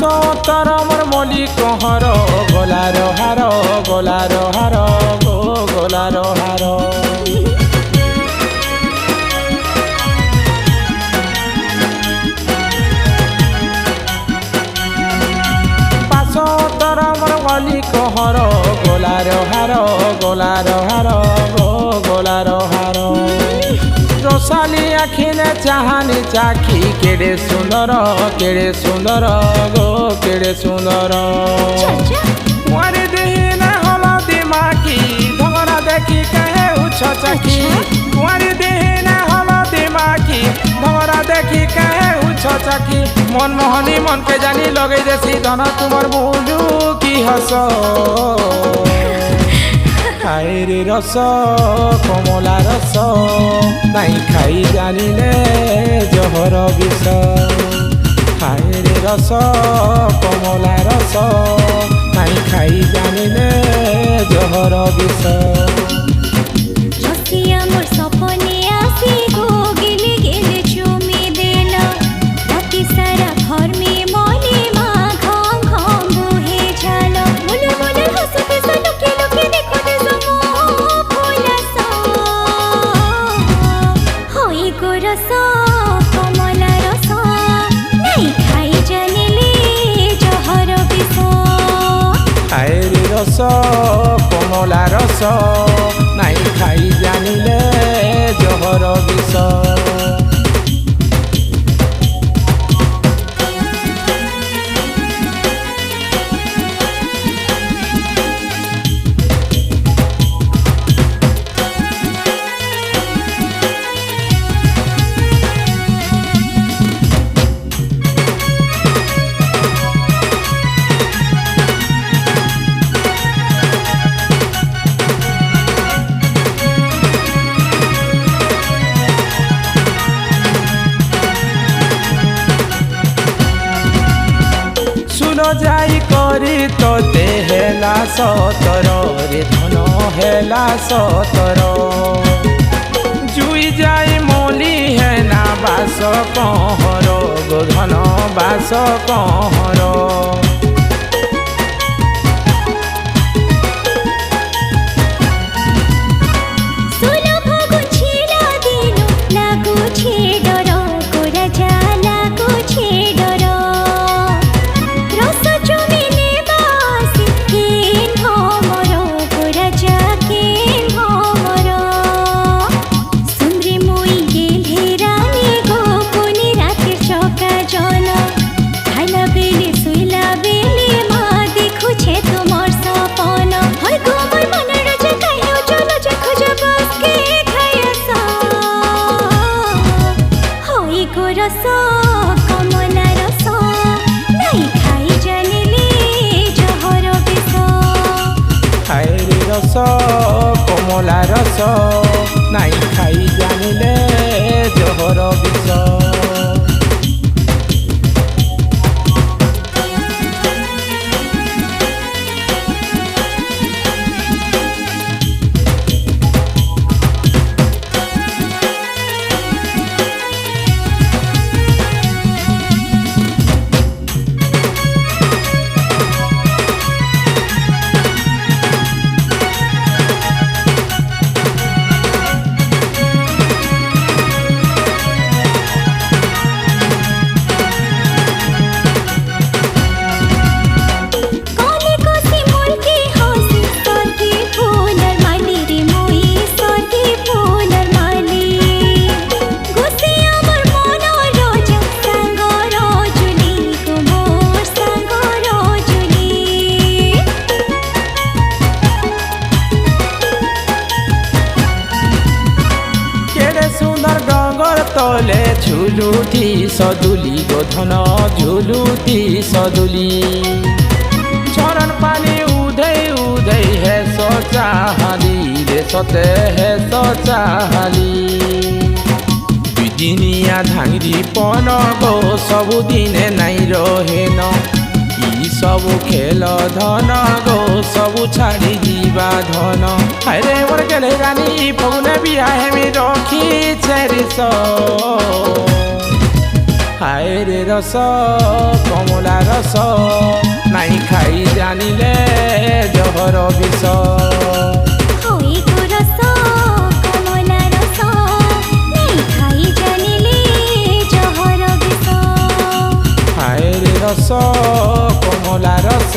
ତର ମୋର ମଲି କହର ଗୋଲାର ହାର ଗୋଲାର ହାର ଗो ଗୋଲାର ହାର ପାଶ ତର ମୋର ମଲି କହର ଗୋଲାର ହାର ଗୋଲାର ହାର ଗো গোলার হার রসালি আখিলে চাহানি চাখি কেড়ে সুন্দর গো কেড়ে সুন্দর মারি দিহিনে হলদি মাখি ধরা দেখি কাহে উচ্ছ চাখি মারি দিহিনে হলদি মাখি ধরা দেখি কাহে উচ্ছ চাখি মনমোহনী মনকে জানি লগাই দেছি ধন তোমার বুঝু কি হস খাইরে রস কমলা রস নাই খাই জানিলে জহর বিষ খাইরে রস কমলা রস নাই খাই জানিলে জহর বিষ রস কমলা রস নাই খাই জানিলে জহর বিষ যাই করি তোতে হেলা সতর রে ধন হেলা সতর জুই যাই মলি হেনা বাস কহর গো ধন বাস কহর রস কমলা রস নাই খাই জানিলে জহর বিষ তলে ঝুলুতি সদুলি গোধন ঝুলুতি সদুলি ঝরণ পানি উদয় উদয় হে সচাহালি রে সতে হে সচাহালি দুদিনিয়া ধাঙ্গি পন গো ସବୁଦିନେ নাই রহেন ই সবু খেল ধন গো সবু ছাড়ি যা ধন আরে মোর গেলে রানী ফগুনে বিয়া হেমি রখি চেরিস हाय रे रस कमला रस नाई खाई जानिले जहर विष होई गो रस कमला रस नहीं खाई जानिले जहर विष हाय रे रस कमला रस